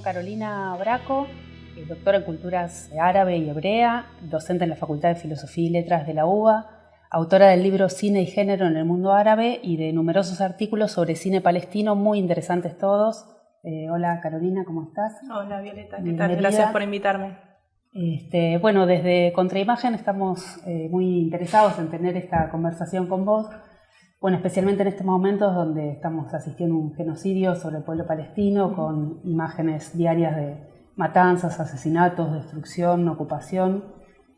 con Carolina Braco, doctora en Culturas Árabe y Hebrea, docente en la Facultad de Filosofía y Letras de la UBA, autora del libro Cine y Género en el Mundo Árabe y de numerosos artículos sobre cine palestino, muy interesantes todos. Hola Carolina, ¿cómo estás? Hola Violeta, ¿qué Bienvenida. tal? Gracias por invitarme. Bueno, desde Contraimagen estamos muy interesados en tener esta conversación con vos. Bueno, especialmente en estos momentos donde estamos asistiendo a un genocidio sobre el pueblo palestino, con imágenes diarias de matanzas, asesinatos, destrucción, ocupación,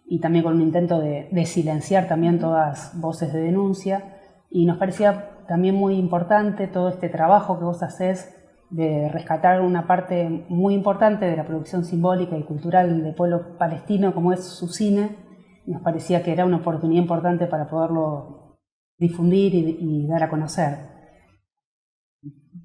y también con un intento de silenciar también todas voces de denuncia. Y nos parecía también muy importante todo este trabajo que vos hacés de rescatar una parte muy importante de la producción simbólica y cultural del pueblo palestino, como es su cine. Nos parecía que era una oportunidad importante para poderlo difundir y dar a conocer.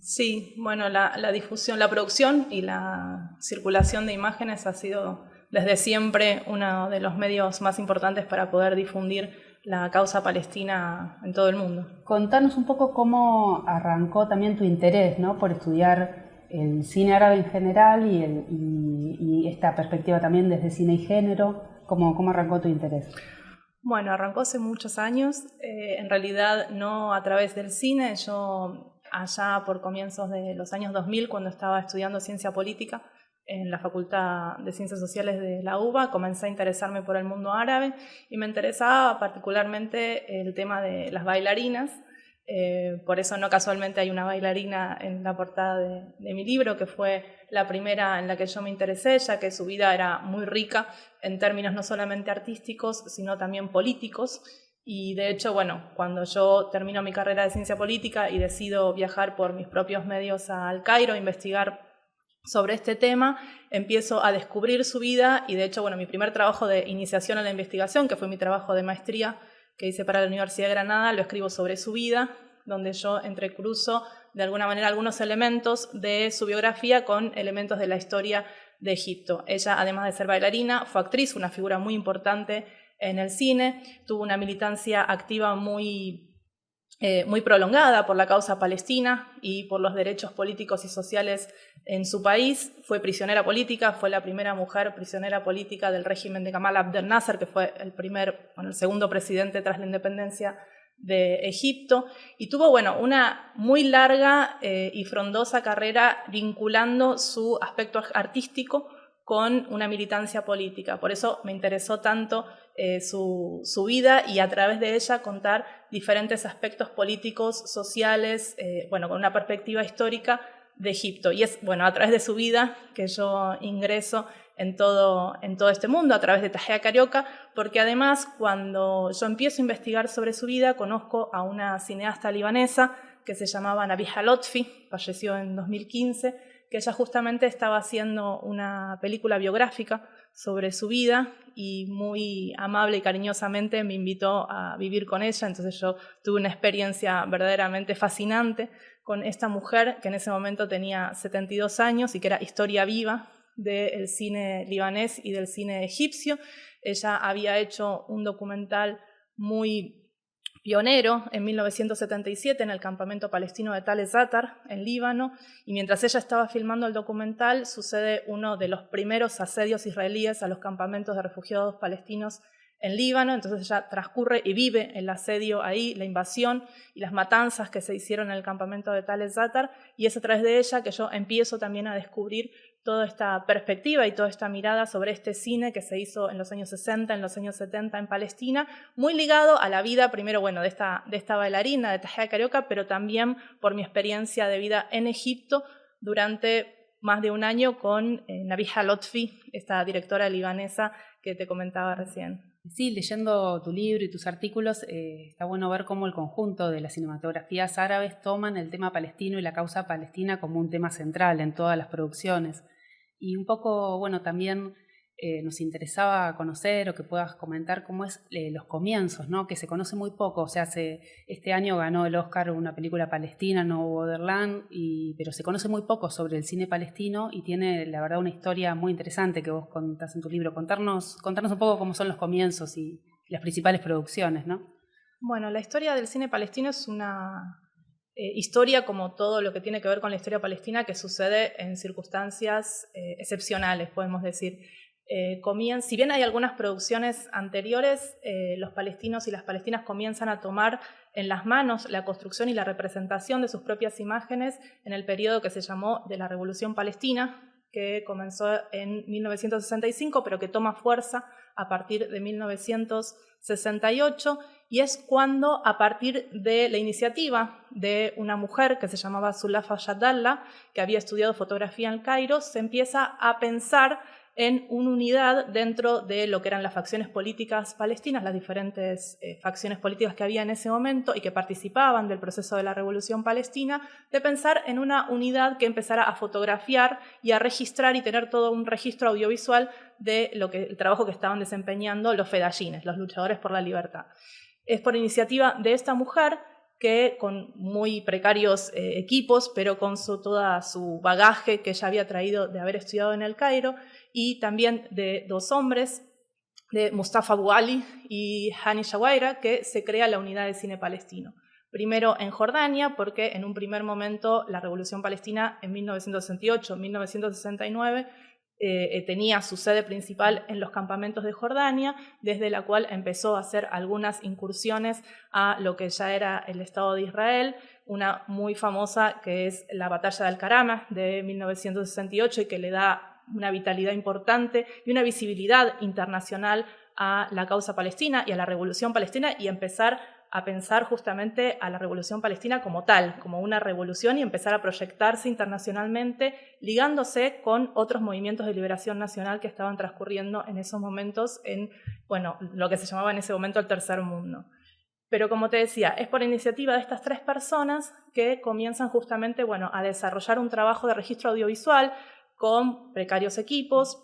Sí, bueno, la difusión, la producción y la circulación de imágenes ha sido desde siempre uno de los medios más importantes para poder difundir la causa palestina en todo el mundo. Contanos un poco cómo arrancó también tu interés, ¿no?, por estudiar el cine árabe en general y esta perspectiva también desde cine y género. ¿Cómo arrancó tu interés? Bueno, arrancó hace muchos años, en realidad no a través del cine. Yo allá por comienzos de los años 2000, cuando estaba estudiando ciencia política en la Facultad de Ciencias Sociales de la UBA, comencé a interesarme por el mundo árabe y me interesaba particularmente el tema de las bailarinas. Por eso no casualmente hay una bailarina en la portada de mi libro, que fue la primera en la que yo me interesé, ya que su vida era muy rica en términos no solamente artísticos, sino también políticos. Y de hecho, bueno, cuando yo termino mi carrera de ciencia política y decido viajar por mis propios medios al Cairo a investigar sobre este tema, empiezo a descubrir su vida y de hecho, bueno, mi primer trabajo de iniciación a la investigación, que fue mi trabajo de maestría que hice para la Universidad de Granada, lo escribo sobre su vida, donde yo entrecruzo de alguna manera algunos elementos de su biografía con elementos de la historia de Egipto. Ella, además de ser bailarina, fue actriz, una figura muy importante en el cine, tuvo una militancia activa muy prolongada por la causa palestina y por los derechos políticos y sociales en su país. Fue prisionera política, fue la primera mujer prisionera política del régimen de Gamal Abdel Nasser, que fue el segundo presidente tras la independencia de Egipto, y tuvo una muy larga y frondosa carrera vinculando su aspecto artístico con una militancia política. Por eso me interesó tanto su vida y a través de ella contar diferentes aspectos políticos, sociales, con una perspectiva histórica de Egipto. Y es a través de su vida que yo ingreso en todo este mundo, a través de Tahea Carioca, porque además cuando yo empiezo a investigar sobre su vida, conozco a una cineasta libanesa que se llamaba Nabiha Lotfi, falleció en 2015, que ella justamente estaba haciendo una película biográfica sobre su vida y muy amable y cariñosamente me invitó a vivir con ella. Entonces yo tuve una experiencia verdaderamente fascinante con esta mujer que en ese momento tenía 72 años y que era historia viva del cine libanés y del cine egipcio. Ella había hecho un documental muy pionero en 1977 en el campamento palestino de Tal Zatar, en Líbano, y mientras ella estaba filmando el documental sucede uno de los primeros asedios israelíes a los campamentos de refugiados palestinos en Líbano. Entonces ella transcurre y vive el asedio ahí, la invasión y las matanzas que se hicieron en el campamento de Tal Zatar, y es a través de ella que yo empiezo también a descubrir toda esta perspectiva y toda esta mirada sobre este cine que se hizo en los años 60, en los años 70 en Palestina, muy ligado a la vida, primero, de esta bailarina, de Tahea Carioca, pero también por mi experiencia de vida en Egipto durante más de un año con Nabiha Lotfi, esta directora libanesa que te comentaba recién. Sí, leyendo tu libro y tus artículos, está bueno ver cómo el conjunto de las cinematografías árabes toman el tema palestino y la causa palestina como un tema central en todas las producciones. Y un poco, también nos interesaba conocer o que puedas comentar cómo es los comienzos, ¿no?, que se conoce muy poco. O sea, este año ganó el Oscar una película palestina, No Borderland, pero se conoce muy poco sobre el cine palestino y tiene, la verdad, una historia muy interesante que vos contás en tu libro. Contarnos un poco cómo son los comienzos y las principales producciones, ¿no? Bueno, la historia del cine palestino es una historia, como todo lo que tiene que ver con la historia palestina, que sucede en circunstancias excepcionales, podemos decir. Si bien hay algunas producciones anteriores, los palestinos y las palestinas comienzan a tomar en las manos la construcción y la representación de sus propias imágenes en el periodo que se llamó de la Revolución Palestina, que comenzó en 1965, pero que toma fuerza a partir de 1968, y es cuando, a partir de la iniciativa de una mujer que se llamaba Zulafa Yadallah, que había estudiado fotografía en el Cairo, se empieza a pensar en una unidad dentro de lo que eran las facciones políticas palestinas, las diferentes facciones políticas que había en ese momento y que participaban del proceso de la Revolución Palestina, de pensar en una unidad que empezara a fotografiar y a registrar y tener todo un registro audiovisual de el trabajo que estaban desempeñando los fedayines, los luchadores por la libertad. Es por iniciativa de esta mujer que, con muy precarios equipos, pero con todo su bagaje que ella había traído de haber estudiado en el Cairo, y también de dos hombres, de Mustafa Abu Ali y Hani Shawaira, que se crea la unidad de cine palestino. Primero en Jordania, porque en un primer momento la Revolución Palestina en 1968-1969 tenía su sede principal en los campamentos de Jordania, desde la cual empezó a hacer algunas incursiones a lo que ya era el Estado de Israel, una muy famosa que es la Batalla de Al-Karama de 1968 y que le da una vitalidad importante y una visibilidad internacional a la causa palestina y a la Revolución Palestina, y empezar a pensar justamente a la Revolución Palestina como tal, como una revolución, y empezar a proyectarse internacionalmente, ligándose con otros movimientos de liberación nacional que estaban transcurriendo en esos momentos en, lo que se llamaba en ese momento el Tercer Mundo. Pero como te decía, es por iniciativa de estas tres personas que comienzan justamente a desarrollar un trabajo de registro audiovisual con precarios equipos,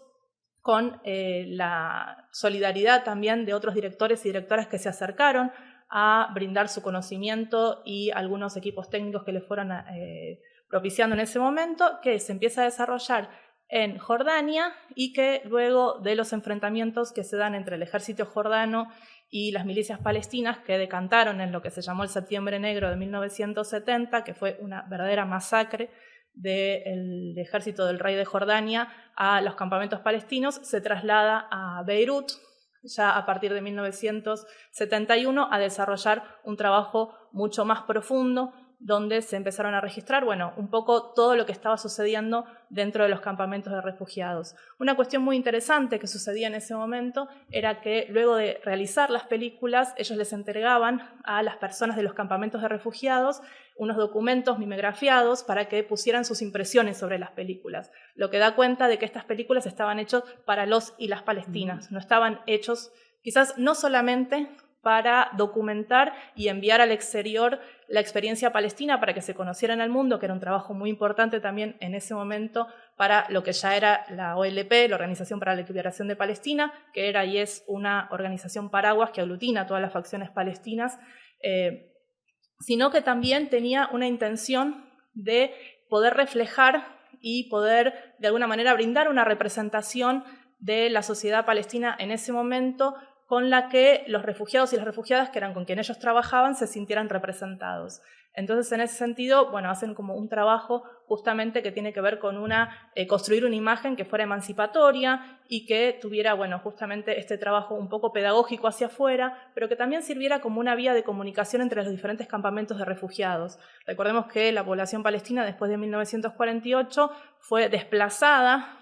con la solidaridad también de otros directores y directoras que se acercaron a brindar su conocimiento y algunos equipos técnicos que les fueron propiciando en ese momento, que se empieza a desarrollar en Jordania y que luego de los enfrentamientos que se dan entre el ejército jordano y las milicias palestinas, que decantaron en lo que se llamó el Septiembre Negro de 1970, que fue una verdadera masacre del ejército del rey de Jordania a los campamentos palestinos, se traslada a Beirut, ya a partir de 1971, a desarrollar un trabajo mucho más profundo, donde se empezaron a registrar, un poco todo lo que estaba sucediendo dentro de los campamentos de refugiados. Una cuestión muy interesante que sucedía en ese momento era que luego de realizar las películas, ellos les entregaban a las personas de los campamentos de refugiados unos documentos mimegrafiados para que pusieran sus impresiones sobre las películas, lo que da cuenta de que estas películas estaban hechas para los y las palestinas, no estaban hechos quizás no solamente para documentar y enviar al exterior la experiencia palestina para que se conociera en el mundo, que era un trabajo muy importante también en ese momento para lo que ya era la OLP, la Organización para la Liberación de Palestina, que era y es una organización paraguas que aglutina a todas las facciones palestinas, sino que también tenía una intención de poder reflejar y poder de alguna manera brindar una representación de la sociedad palestina en ese momento, con la que los refugiados y las refugiadas, que eran con quien ellos trabajaban, se sintieran representados. Entonces, en ese sentido, hacen como un trabajo justamente que tiene que ver con construir una imagen que fuera emancipatoria y que tuviera, justamente este trabajo un poco pedagógico hacia afuera, pero que también sirviera como una vía de comunicación entre los diferentes campamentos de refugiados. Recordemos que la población palestina, después de 1948, fue desplazada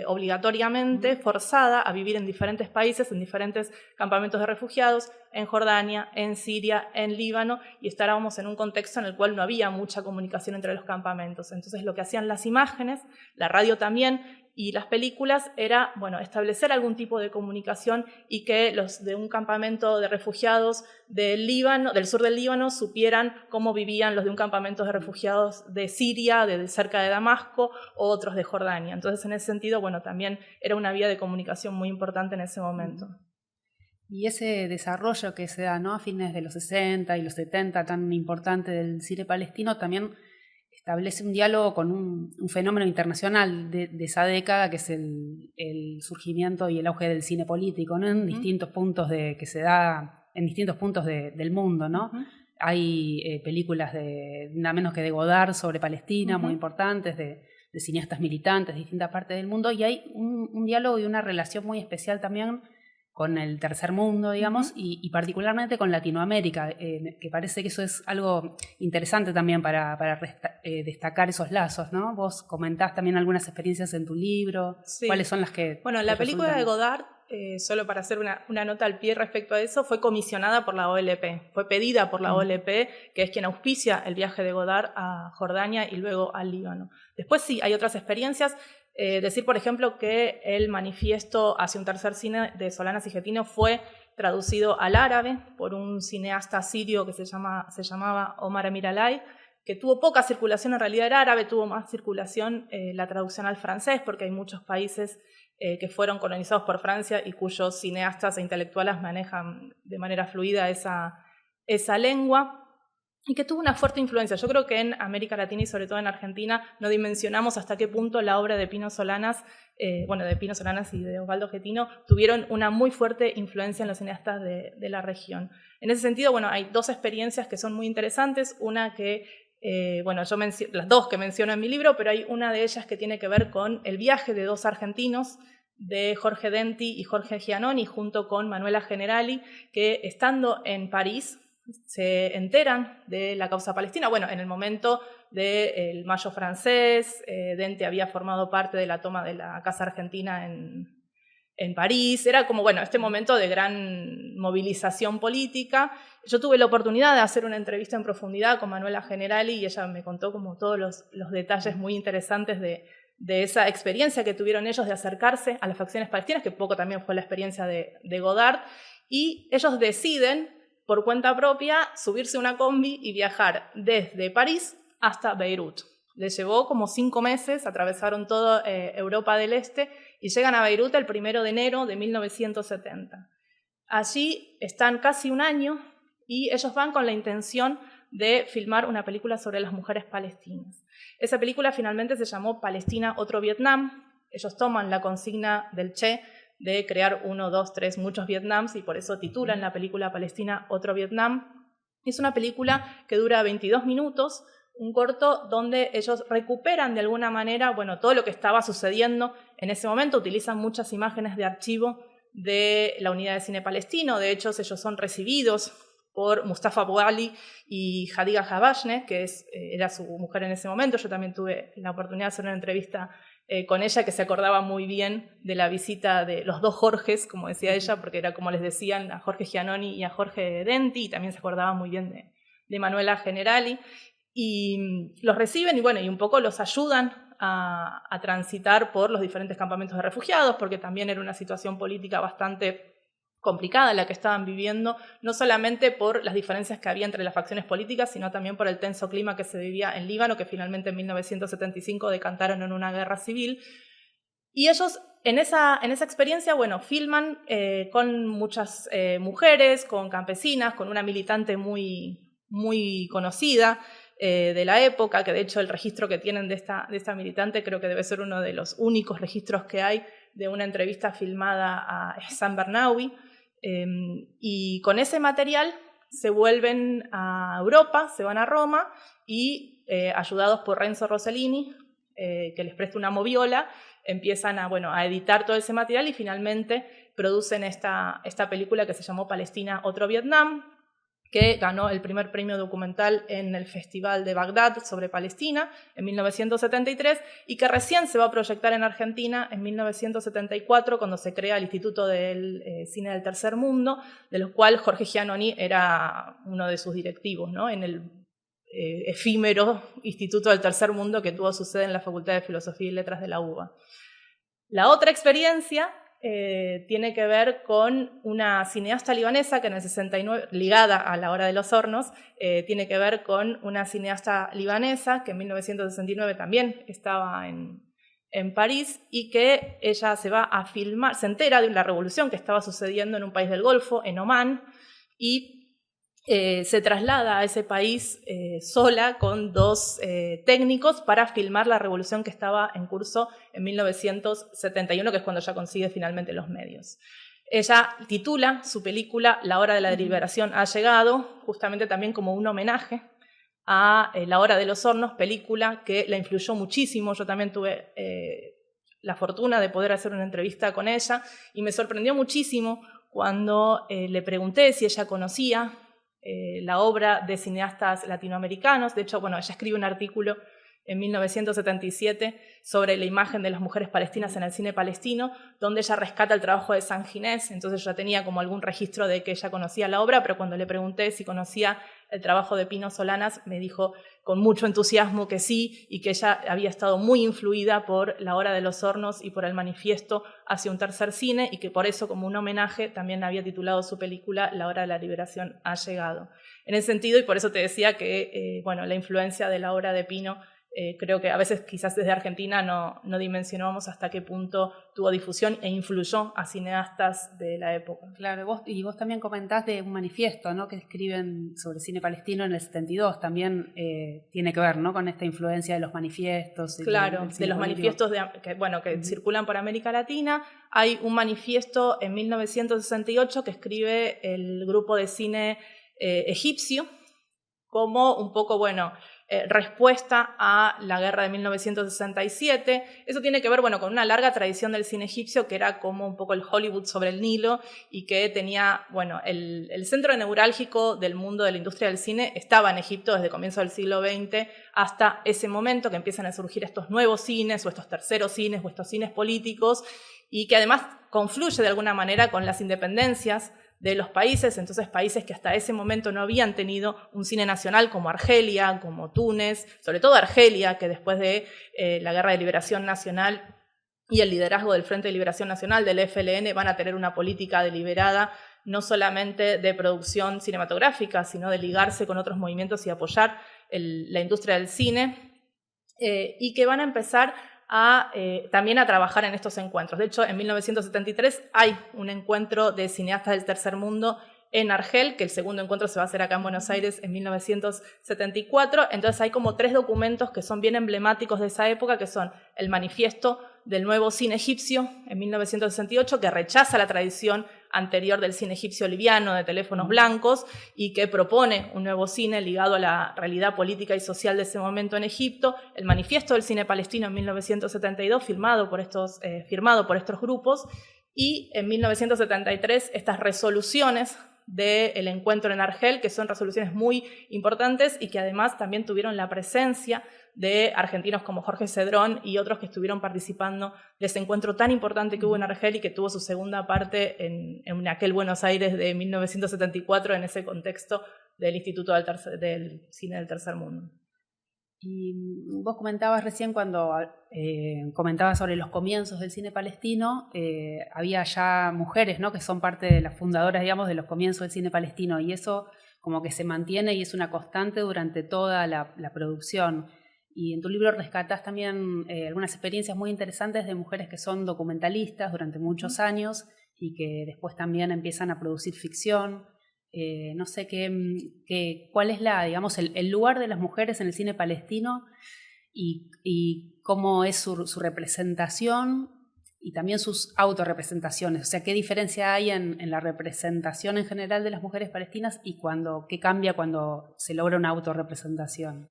obligatoriamente, forzada a vivir en diferentes países, en diferentes campamentos de refugiados, en Jordania, en Siria, en Líbano, y estábamos en un contexto en el cual no había mucha comunicación entre los campamentos. Entonces lo que hacían las imágenes, la radio también, y las películas era, establecer algún tipo de comunicación y que los de un campamento de refugiados del Líbano, del sur del Líbano, supieran cómo vivían los de un campamento de refugiados de Siria, de cerca de Damasco, o otros de Jordania. Entonces, en ese sentido, también era una vía de comunicación muy importante en ese momento. Y ese desarrollo que se da, ¿no?, a fines de los 60 y los 70, tan importante del cine palestino, también establece un diálogo con un fenómeno internacional de esa década, que es el surgimiento y el auge del cine político, ¿no?, en distintos puntos que se da en distintos puntos del mundo, ¿no? Hay películas de nada menos que de Godard sobre Palestina, muy importantes, de cineastas militantes de distintas partes del mundo, y hay un diálogo y una relación muy especial también con el tercer mundo, digamos, y particularmente con Latinoamérica, que parece que eso es algo interesante también para destacar esos lazos, ¿no? Vos comentás también algunas experiencias en tu libro. Sí. ¿Cuáles son las que Bueno, la película de Godard, solo para hacer una nota al pie respecto a eso, fue comisionada por la OLP, fue pedida por la OLP, que es quien auspicia el viaje de Godard a Jordania y luego al Líbano. Después sí, hay otras experiencias. Decir, por ejemplo, que el manifiesto hacia un tercer cine de Solanas y Getino fue traducido al árabe por un cineasta sirio que se llamaba Omar Emir Alay, que tuvo poca circulación, en realidad era árabe, tuvo más circulación la traducción al francés, porque hay muchos países que fueron colonizados por Francia y cuyos cineastas e intelectuales manejan de manera fluida esa lengua, y que tuvo una fuerte influencia. Yo creo que en América Latina y sobre todo en Argentina no dimensionamos hasta qué punto la obra de Pino Solanas, de Pino Solanas y de Osvaldo Getino, tuvieron una muy fuerte influencia en los cineastas de la región. En ese sentido, bueno, hay dos experiencias que son muy interesantes. Una que, las dos que menciono en mi libro, pero hay una de ellas que tiene que ver con el viaje de dos argentinos, de Jorge Denti y Jorge Giannoni, junto con Manuela Generali, que estando en París, se enteran de la causa palestina. Bueno, en el momento del Mayo francés, Denti había formado parte de la toma de la Casa Argentina en París. Era como, bueno, este momento de gran movilización política. Yo tuve la oportunidad de hacer una entrevista en profundidad con Manuela Generali y ella me contó como todos los detalles muy interesantes de esa experiencia que tuvieron ellos de acercarse a las facciones palestinas, que poco también fue la experiencia de Godard, y ellos deciden por cuenta propia subirse a una combi y viajar desde París hasta Beirut. Les llevó como 5 meses, atravesaron toda Europa del Este y llegan a Beirut el 1 de enero de 1970. Allí están casi un año y ellos van con la intención de filmar una película sobre las mujeres palestinas. Esa película finalmente se llamó Palestina, otro Vietnam. Ellos toman la consigna del Che de crear 1, 2, 3, muchos Vietnams, y por eso titulan la película Palestina, otro Vietnam. Es una película que dura 22 minutos, un corto donde ellos recuperan de alguna manera, bueno, todo lo que estaba sucediendo en ese momento. Utilizan muchas imágenes de archivo de la Unidad de Cine Palestino. De hecho, ellos son recibidos por Mustafa Abu Ali y Hadiga Habashne, que era su mujer en ese momento. Yo también tuve la oportunidad de hacer una entrevista con ella, que se acordaba muy bien de la visita de los dos Jorges, como decía ella, porque era como les decían a Jorge Giannoni y a Jorge Denti, y también se acordaba muy bien de Manuela Generali, y los reciben y bueno, y un poco los ayudan a transitar por los diferentes campamentos de refugiados, porque también era una situación política bastante complicada la que estaban viviendo, no solamente por las diferencias que había entre las facciones políticas, sino también por el tenso clima que se vivía en Líbano, que finalmente en 1975 decantaron en una guerra civil. Y ellos en esa experiencia, bueno, filman con muchas mujeres, con campesinas, con una militante muy, muy conocida de la época, que de hecho el registro que tienen de esta militante creo que debe ser uno de los únicos registros que hay de una entrevista filmada a Ehsan Bernawi. Y con ese material se vuelven a Europa, se van a Roma y ayudados por Renzo Rossellini, que les presta una moviola, empiezan a editar todo ese material y finalmente producen esta película que se llamó Palestina, otro Vietnam, que ganó el primer premio documental en el Festival de Bagdad sobre Palestina en 1973 y que recién se va a proyectar en Argentina en 1974 cuando se crea el Instituto del Cine del Tercer Mundo, de lo cual Jorge Giannoni era uno de sus directivos, ¿no? En el efímero Instituto del Tercer Mundo que tuvo su sede en la Facultad de Filosofía y Letras de la UBA. La otra experiencia tiene que ver con una cineasta libanesa que en el 69, ligada a La Hora de los Hornos, tiene que ver con una cineasta libanesa que en 1969 también estaba en París y que ella se va a filmar, se entera de la revolución que estaba sucediendo en un país del Golfo, en Omán, y se traslada a ese país sola con dos técnicos para filmar la revolución que estaba en curso en 1971, que es cuando ya consigue finalmente los medios. Ella titula su película La hora de la liberación ha llegado, justamente también como un homenaje a La hora de los hornos, película que la influyó muchísimo. Yo también tuve la fortuna de poder hacer una entrevista con ella y me sorprendió muchísimo cuando le pregunté si ella conocía la obra de cineastas latinoamericanos. De hecho, bueno, ella escribe un artículo en 1977 sobre la imagen de las mujeres palestinas en el cine palestino, donde ella rescata el trabajo de San Ginés. Entonces yo tenía como algún registro de que ella conocía la obra, pero cuando le pregunté si conocía el trabajo de Pino Solanas, me dijo con mucho entusiasmo que sí, y que ella había estado muy influida por La hora de los hornos y por el manifiesto hacia un tercer cine, y que por eso, como un homenaje, también había titulado su película La hora de la liberación ha llegado. En ese sentido, y por eso te decía que bueno, la influencia de la obra de Pino, creo que a veces quizás desde Argentina no dimensionamos hasta qué punto tuvo difusión e influyó a cineastas de la época. Claro, vos también comentás de un manifiesto, ¿no?, que escriben sobre cine palestino en el 72, también tiene que ver, ¿no?, con esta influencia de los manifiestos. Claro, de los manifiestos que circulan por América Latina. Hay un manifiesto en 1968 que escribe el grupo de cine egipcio como un poco, respuesta a la guerra de 1967. Eso tiene que ver, con una larga tradición del cine egipcio, que era como un poco el Hollywood sobre el Nilo, y que tenía, el centro neurálgico del mundo de la industria del cine estaba en Egipto desde el comienzo del siglo XX hasta ese momento que empiezan a surgir estos nuevos cines, o estos terceros cines, o estos cines políticos, y que además confluye de alguna manera con las independencias de los países. Entonces países que hasta ese momento no habían tenido un cine nacional, como Argelia, como Túnez, sobre todo Argelia, que después de la Guerra de Liberación Nacional y el liderazgo del Frente de Liberación Nacional, del FLN, van a tener una política deliberada no solamente de producción cinematográfica, sino de ligarse con otros movimientos y apoyar la industria del cine, y que van a empezar también a trabajar en estos encuentros. De hecho, en 1973 hay un encuentro de cineastas del tercer mundo en Argel, que el segundo encuentro se va a hacer acá en Buenos Aires en 1974. Entonces hay como 3 documentos que son bien emblemáticos de esa época, que son el manifiesto del nuevo cine egipcio en 1968, que rechaza la tradición anterior del cine egipcio liviano de teléfonos blancos y que propone un nuevo cine ligado a la realidad política y social de ese momento en Egipto. El manifiesto del cine palestino en 1972, firmado por estos grupos, y en 1973 estas resoluciones del encuentro en Argel, que son resoluciones muy importantes y que además también tuvieron la presencia de argentinos como Jorge Cedrón y otros que estuvieron participando de ese encuentro tan importante que hubo en Argel y que tuvo su segunda parte en aquel Buenos Aires de 1974, en ese contexto del Instituto del Cine del Tercer Mundo. Y vos comentabas recién, cuando comentabas sobre los comienzos del cine palestino, había ya mujeres, ¿no?, que son parte de las fundadoras, digamos, de los comienzos del cine palestino, y eso como que se mantiene y es una constante durante toda la producción. Y en tu libro rescatás también algunas experiencias muy interesantes de mujeres que son documentalistas durante muchos años y que después también empiezan a producir ficción. No sé cuál es el lugar de las mujeres en el cine palestino y cómo es su representación y también sus autorrepresentaciones. O sea, qué diferencia hay en la representación en general de las mujeres palestinas y qué cambia cuando se logra una autorrepresentación.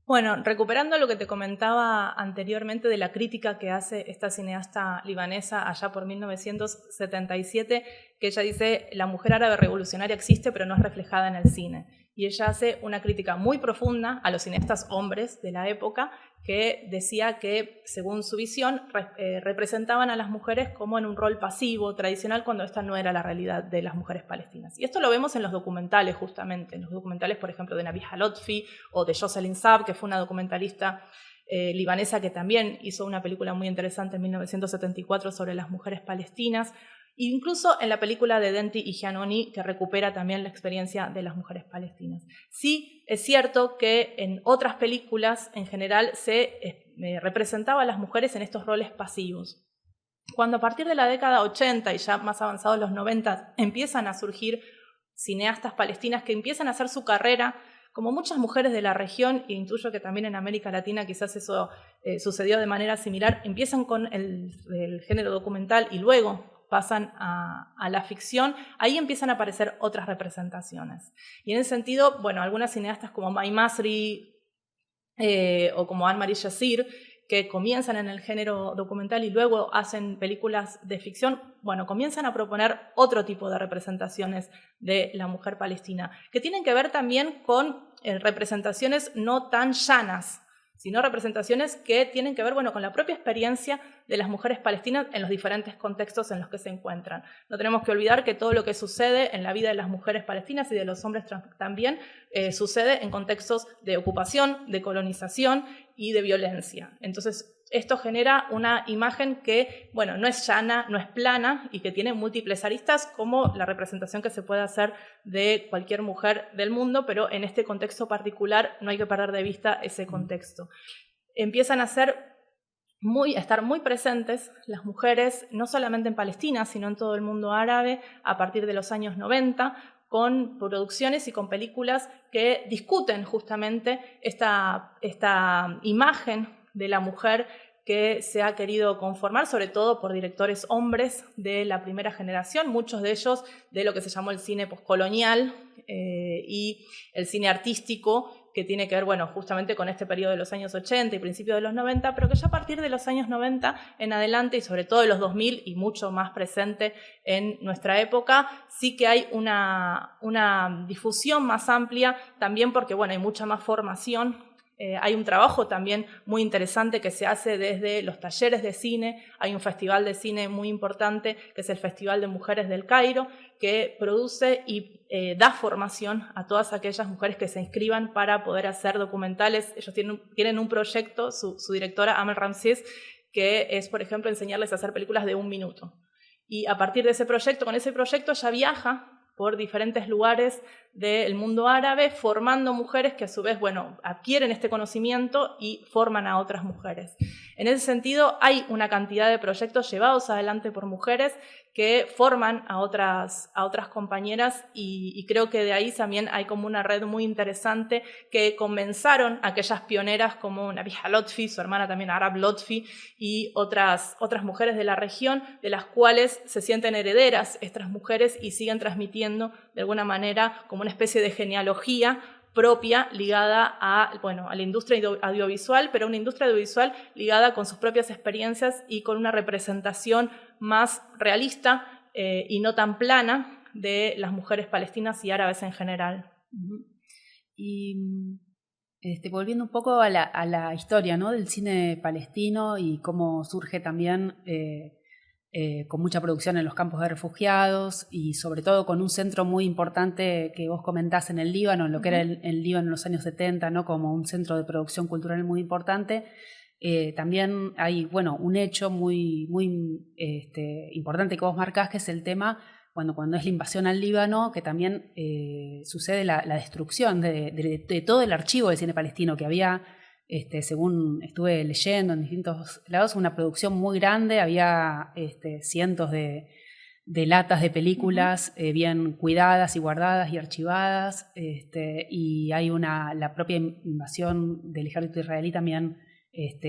Bueno, recuperando lo que te comentaba anteriormente de la crítica que hace esta cineasta libanesa allá por 1977, que ella dice: la mujer árabe revolucionaria existe pero no es reflejada en el cine. Y ella hace una crítica muy profunda a los cineastas hombres de la época, que decía que, según su visión, representaban a las mujeres como en un rol pasivo, tradicional, cuando esta no era la realidad de las mujeres palestinas. Y esto lo vemos en los documentales, justamente, en los documentales, por ejemplo, de Nabiha Lotfi o de Jocelyn Saab, que fue una documentalista libanesa que también hizo una película muy interesante en 1974 sobre las mujeres palestinas. Incluso en la película de Denti y Giannoni, que recupera también la experiencia de las mujeres palestinas. Sí, es cierto que en otras películas en general se representaba a las mujeres en estos roles pasivos. Cuando a partir de la década 80 y ya más avanzados los 90 empiezan a surgir cineastas palestinas que empiezan a hacer su carrera, como muchas mujeres de la región, e intuyo que también en América Latina quizás eso sucedió de manera similar, empiezan con el género documental y luego pasan a la ficción, ahí empiezan a aparecer otras representaciones. Y en ese sentido, bueno, algunas cineastas como Mai Masri o como Anne-Marie Jazir, que comienzan en el género documental y luego hacen películas de ficción, bueno, comienzan a proponer otro tipo de representaciones de la mujer palestina, que tienen que ver también con representaciones no tan llanas, sino representaciones que tienen que ver, bueno, con la propia experiencia de las mujeres palestinas en los diferentes contextos en los que se encuentran. No tenemos que olvidar que todo lo que sucede en la vida de las mujeres palestinas y de los hombres también sucede en contextos de ocupación, de colonización y de violencia. Entonces, esto genera una imagen que, bueno, no es llana, no es plana y que tiene múltiples aristas, como la representación que se puede hacer de cualquier mujer del mundo, pero en este contexto particular no hay que perder de vista ese contexto. Empiezan a estar muy presentes las mujeres, no solamente en Palestina, sino en todo el mundo árabe, a partir de los años 90, con producciones y con películas que discuten justamente esta imagen de la mujer que se ha querido conformar, sobre todo por directores hombres de la primera generación, muchos de ellos de lo que se llamó el cine postcolonial y el cine artístico, que tiene que ver, bueno, justamente con este periodo de los años 80 y principios de los 90, pero que ya a partir de los años 90 en adelante, y sobre todo de los 2000 y mucho más presente en nuestra época, sí que hay una difusión más amplia, también porque, bueno, hay mucha más formación. Hay un trabajo también muy interesante que se hace desde los talleres de cine. Hay un festival de cine muy importante, que es el Festival de Mujeres del Cairo, que produce y da formación a todas aquellas mujeres que se inscriban para poder hacer documentales. Ellos tienen un proyecto, su directora, Amel Ramses, que es, por ejemplo, enseñarles a hacer películas de 1 minuto. Y a partir de ese proyecto, con ese proyecto ella viaja por diferentes lugares del mundo árabe, formando mujeres que a su vez, bueno, adquieren este conocimiento y forman a otras mujeres. En ese sentido, hay una cantidad de proyectos llevados adelante por mujeres que forman a otras compañeras y creo que de ahí también hay como una red muy interesante que comenzaron aquellas pioneras como Nabiha Lotfi, su hermana también Arab Lotfi, y otras mujeres de la región, de las cuales se sienten herederas estas mujeres y siguen transmitiendo de alguna manera como una especie de genealogía propia ligada a la industria audiovisual, pero una industria audiovisual ligada con sus propias experiencias y con una representación más realista y no tan plana de las mujeres palestinas y árabes en general. Y volviendo un poco a la historia, ¿no?, del cine palestino y cómo surge también con mucha producción en los campos de refugiados y sobre todo con un centro muy importante que vos comentás en el Líbano, en lo que era el Líbano en los años 70, ¿no?, como un centro de producción cultural muy importante. También hay, un hecho muy importante que vos marcás, que es el tema cuando es la invasión al Líbano, que también sucede la destrucción de todo el archivo del cine palestino, que había, según estuve leyendo en distintos lados, una producción muy grande, había cientos de latas de películas bien cuidadas y guardadas y archivadas, y hay la propia invasión del ejército israelí también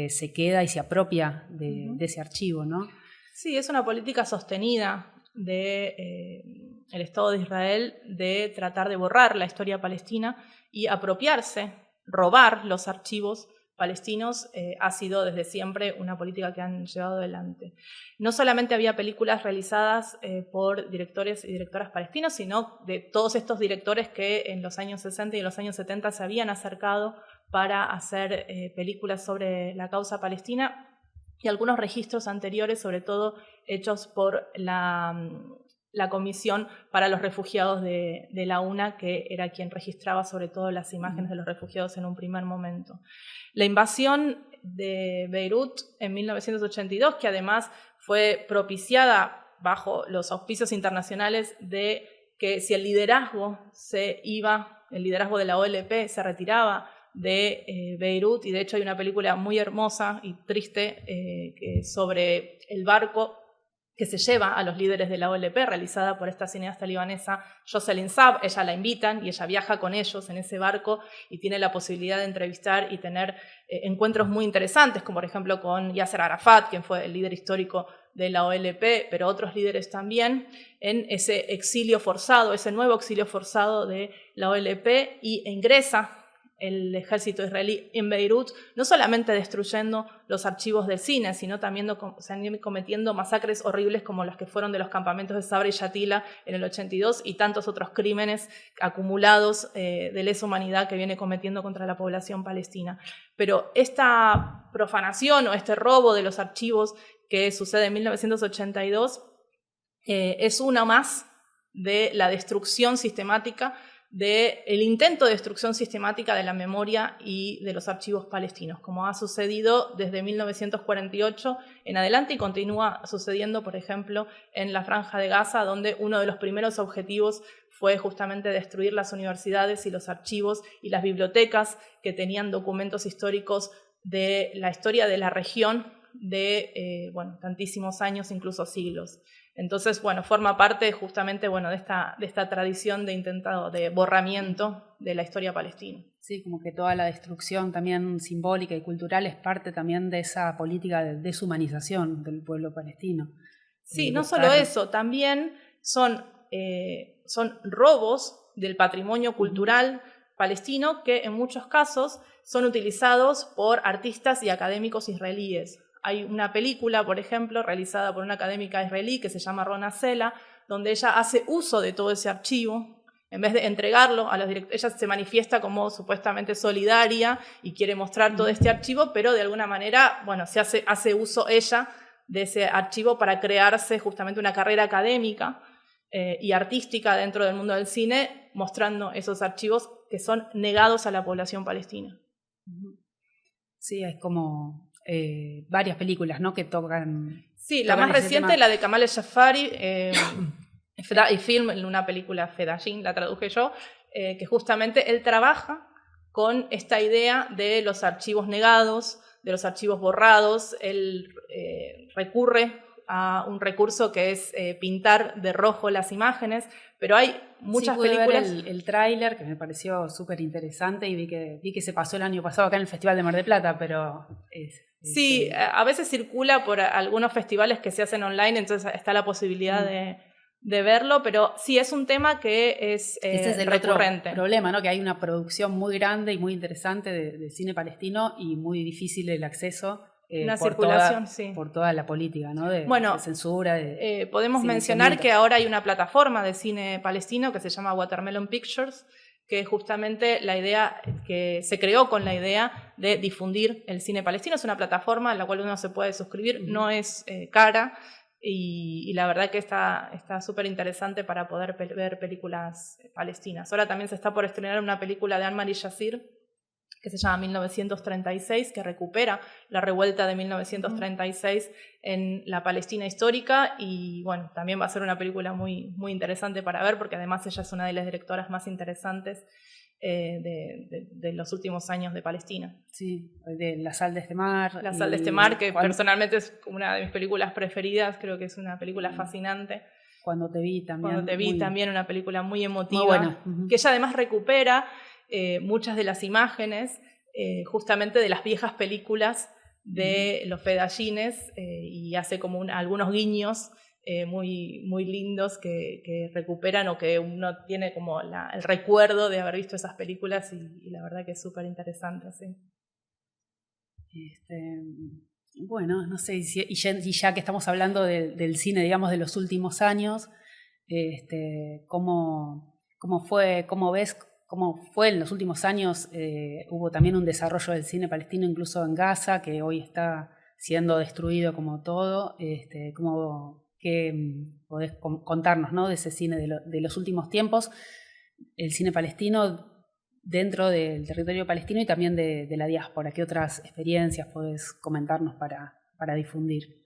se queda y se apropia de ese archivo, ¿no? Sí, es una política sostenida del Estado de Israel de tratar de borrar la historia palestina y apropiarse, robar los archivos palestinos. Ha sido desde siempre una política que han llevado adelante. No solamente había películas realizadas por directores y directoras palestinos, sino de todos estos directores que en los años 60 y en los años 70 se habían acercado para hacer películas sobre la causa palestina, y algunos registros anteriores, sobre todo hechos por la Comisión para los Refugiados de la UNA, que era quien registraba sobre todo las imágenes de los refugiados en un primer momento. La invasión de Beirut en 1982, que además fue propiciada bajo los auspicios internacionales de que si el liderazgo el liderazgo de la OLP se retiraba de Beirut, y de hecho hay una película muy hermosa y triste sobre el barco que se lleva a los líderes de la OLP, realizada por esta cineasta libanesa Jocelyn Saab. Ella la invitan y ella viaja con ellos en ese barco y tiene la posibilidad de entrevistar y tener encuentros muy interesantes, como por ejemplo con Yasser Arafat, quien fue el líder histórico de la OLP, pero otros líderes también, en ese exilio forzado, ese nuevo exilio forzado de la OLP, y ingresa el ejército israelí en Beirut, no solamente destruyendo los archivos del cine, sino también cometiendo masacres horribles como las que fueron de los campamentos de Sabra y Shatila en el 82 y tantos otros crímenes acumulados de lesa humanidad que viene cometiendo contra la población palestina. Pero esta profanación o este robo de los archivos que sucede en 1982 es una más de la destrucción sistemática, del intento de destrucción sistemática de la memoria y de los archivos palestinos, como ha sucedido desde 1948 en adelante y continúa sucediendo, por ejemplo, en la Franja de Gaza, donde uno de los primeros objetivos fue justamente destruir las universidades y los archivos y las bibliotecas que tenían documentos históricos de la historia de la región de tantísimos años, incluso siglos. Entonces, forma parte justamente de esta tradición de borramiento de la historia palestina. Sí, como que toda la destrucción también simbólica y cultural es parte también de esa política de deshumanización del pueblo palestino. Sí, no solo eso, también son robos del patrimonio cultural palestino que en muchos casos son utilizados por artistas y académicos israelíes. Hay una película, por ejemplo, realizada por una académica israelí que se llama Rona Sela, donde ella hace uso de todo ese archivo. En vez de entregarlo a los directores, ella se manifiesta como supuestamente solidaria y quiere mostrar todo este archivo, pero de alguna manera, se hace uso ella de ese archivo para crearse justamente una carrera académica y artística dentro del mundo del cine, mostrando esos archivos que son negados a la población palestina. Sí, es como varias películas, ¿no?, que tocan. Sí, la más reciente, la de Kamal El-Jafari, y Film, en una película Fedayeen, la traduje yo, que justamente él trabaja con esta idea de los archivos negados, de los archivos borrados. Él recurre a un recurso que es pintar de rojo las imágenes, pero hay muchas películas. Ver el tráiler, que me pareció súper interesante, y vi que se pasó el año pasado acá en el Festival de Mar del Plata, pero sí, a veces circula por algunos festivales que se hacen online, entonces está la posibilidad de verlo, pero sí es un tema que es ese es el recurrente. Otro problema, ¿no?, que hay una producción muy grande y muy interesante de cine palestino y muy difícil el acceso. Una circulación, sí. Por toda la política, ¿no?, de censura. Podemos mencionar que ahora hay una plataforma de cine palestino que se llama Watermelon Pictures, que justamente la idea que se creó con la idea de difundir el cine palestino. Es una plataforma en la cual uno se puede suscribir, no es cara, y la verdad que está súper interesante para poder ver películas palestinas. Ahora también se está por estrenar una película de Anne-Marie Yassir, que se llama 1936, que recupera la revuelta de 1936 en la Palestina histórica, y también va a ser una película muy, muy interesante para ver, porque además ella es una de las directoras más interesantes de los últimos años de Palestina. Sí, de La sal de este mar. La sal de este mar, que personalmente es una de mis películas preferidas, creo que es una película fascinante. Cuando te vi también. Cuando te vi también, una película muy emotiva, muy buena. Que ella además recupera muchas de las imágenes justamente de las viejas películas de los fedayines, y hace como algunos guiños muy, muy lindos que recuperan, o que uno tiene como el recuerdo de haber visto esas películas, y la verdad que es súper interesante, sí. No sé, y ya que estamos hablando del cine, digamos, de los últimos años, ¿cómo ves cómo fue en los últimos años? Hubo también un desarrollo del cine palestino, incluso en Gaza, que hoy está siendo destruido como todo. ¿Qué podés contarnos, ¿no?, de ese cine de los últimos tiempos, el cine palestino dentro del territorio palestino y también de la diáspora? ¿Qué otras experiencias podés comentarnos para difundir?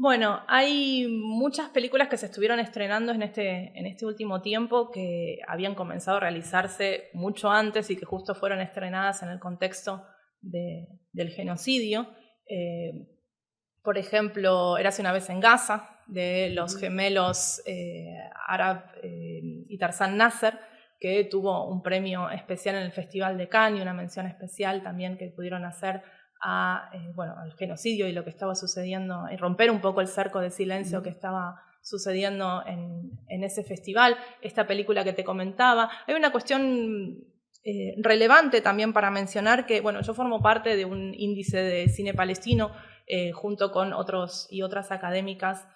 Bueno, hay muchas películas que se estuvieron estrenando en este último tiempo, que habían comenzado a realizarse mucho antes y que justo fueron estrenadas en el contexto del genocidio. Por ejemplo, Érase una vez en Gaza, de los gemelos Arab y Tarzan Nasser, que tuvo un premio especial en el Festival de Cannes y una mención especial también que pudieron hacer al genocidio y lo que estaba sucediendo, y romper un poco el cerco de silencio que estaba sucediendo en ese festival. Esta película que te comentaba. Hay una cuestión relevante también para mencionar que, yo formo parte de un índice de cine palestino junto con otros y otras académicas,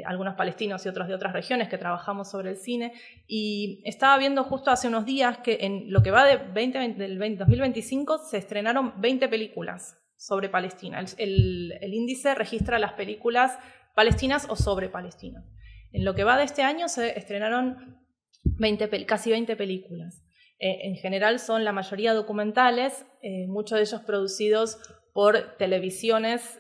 algunos palestinos y otros de otras regiones que trabajamos sobre el cine, y estaba viendo justo hace unos días que en lo que va del 2025 se estrenaron 20 películas sobre Palestina. El índice registra las películas palestinas o sobre Palestina. En lo que va de este año se estrenaron casi 20 películas. En general son la mayoría documentales, muchos de ellos producidos por televisiones,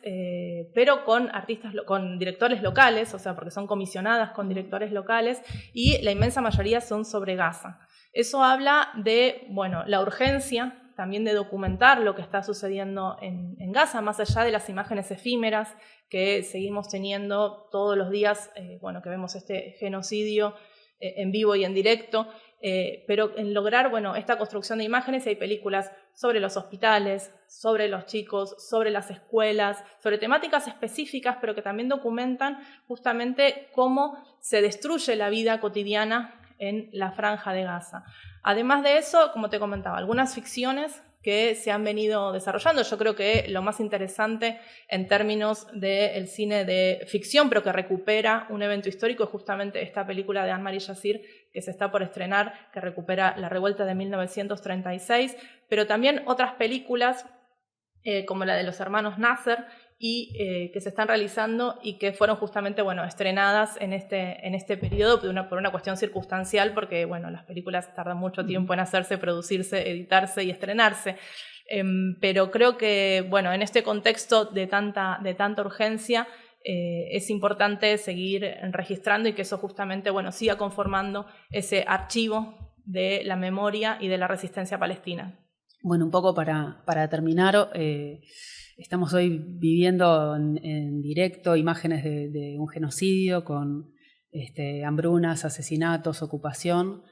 pero con directores locales, o sea, porque son comisionadas con directores locales, y la inmensa mayoría son sobre Gaza. Eso habla de, la urgencia también de documentar lo que está sucediendo en Gaza, más allá de las imágenes efímeras que seguimos teniendo todos los días, que vemos este genocidio en vivo y en directo, pero en lograr esta construcción de imágenes. Hay películas sobre los hospitales, sobre los chicos, sobre las escuelas, sobre temáticas específicas, pero que también documentan justamente cómo se destruye la vida cotidiana en la Franja de Gaza. Además de eso, como te comentaba, algunas ficciones que se han venido desarrollando. Yo creo que lo más interesante en términos del cine de ficción, pero que recupera un evento histórico, es justamente esta película de Anne-Marie Yassir, que se está por estrenar, que recupera la revuelta de 1936, pero también otras películas como la de los hermanos Nasser, y que se están realizando y que fueron justamente estrenadas en este periodo por una cuestión circunstancial, porque las películas tardan mucho tiempo en hacerse, producirse, editarse y estrenarse. Pero creo que en este contexto de tanta urgencia es importante seguir registrando y que eso justamente siga conformando ese archivo de la memoria y de la resistencia palestina. Bueno, un poco para terminar, estamos hoy viviendo en directo imágenes de un genocidio con hambrunas, asesinatos, ocupación.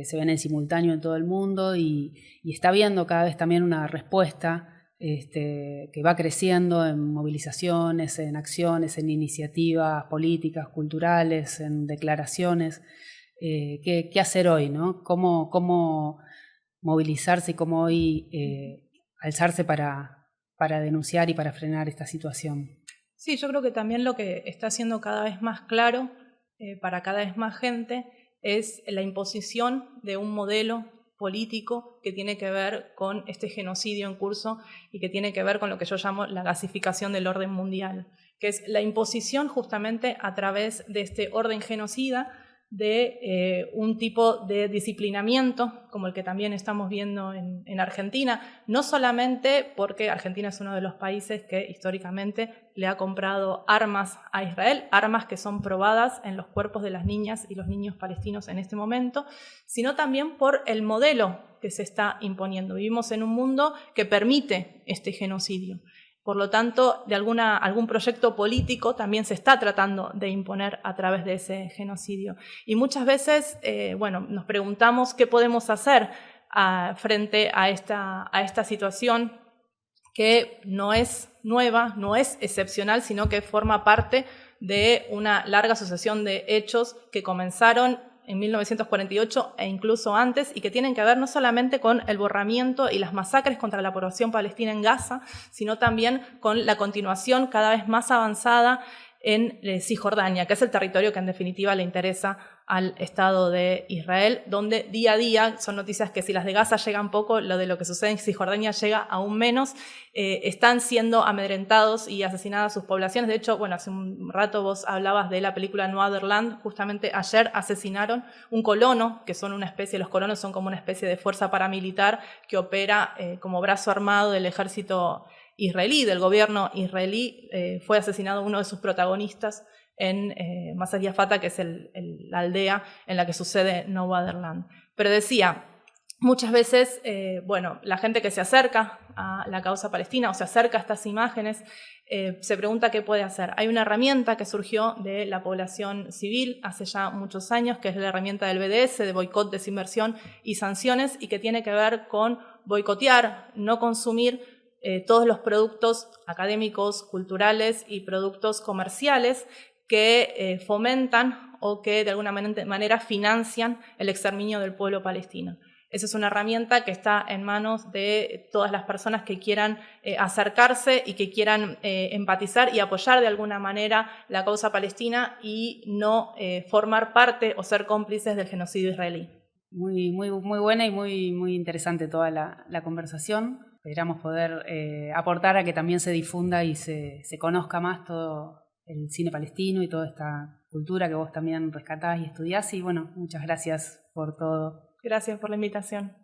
Se ven en simultáneo en todo el mundo y está habiendo cada vez también una respuesta que va creciendo en movilizaciones, en acciones, en iniciativas políticas, culturales, en declaraciones. ¿Qué hacer hoy, ¿no? ¿Cómo movilizarse y cómo hoy alzarse para denunciar y para frenar esta situación? Sí, yo creo que también lo que está siendo cada vez más claro para cada vez más gente es la imposición de un modelo político que tiene que ver con este genocidio en curso y que tiene que ver con lo que yo llamo la gasificación del orden mundial, que es la imposición justamente a través de este orden genocida de un tipo de disciplinamiento como el que también estamos viendo en Argentina, no solamente porque Argentina es uno de los países que históricamente le ha comprado armas a Israel, armas que son probadas en los cuerpos de las niñas y los niños palestinos en este momento, sino también por el modelo que se está imponiendo. Vivimos en un mundo que permite este genocidio. Por lo tanto, de algún proyecto político también se está tratando de imponer a través de ese genocidio. Y muchas veces, nos preguntamos qué podemos hacer frente a esta situación que no es nueva, no es excepcional, sino que forma parte de una larga sucesión de hechos que comenzaron en 1948 e incluso antes, y que tienen que ver no solamente con el borramiento y las masacres contra la población palestina en Gaza, sino también con la continuación cada vez más avanzada en Cisjordania, que es el territorio que en definitiva le interesa al Estado de Israel, donde día a día son noticias que si las de Gaza llegan poco, lo que sucede en Cisjordania llega aún menos. Están siendo amedrentados y asesinadas sus poblaciones. De hecho, hace un rato vos hablabas de la película Noaderland. Justamente ayer asesinaron un colono, que son una especie, los colonos son como una especie de fuerza paramilitar que opera como brazo armado del ejército israelí, del gobierno israelí. Fue asesinado uno de sus protagonistas en Maser Yafata, que es la aldea en la que sucede Noaderland. Pero decía, muchas veces, la gente que se acerca a la causa palestina o se acerca a estas imágenes, se pregunta qué puede hacer. Hay una herramienta que surgió de la población civil hace ya muchos años, que es la herramienta del BDS, de boicot, desinversión y sanciones, y que tiene que ver con boicotear, no consumir todos los productos académicos, culturales y productos comerciales que fomentan o que de alguna manera financian el exterminio del pueblo palestino. Esa es una herramienta que está en manos de todas las personas que quieran acercarse y que quieran empatizar y apoyar de alguna manera la causa palestina y no formar parte o ser cómplices del genocidio israelí. Muy buena y muy interesante toda la conversación. Esperamos poder aportar a que también se difunda y se conozca más todo el cine palestino y toda esta cultura que vos también rescatás y estudiás. Y bueno, muchas gracias por todo. Gracias por la invitación.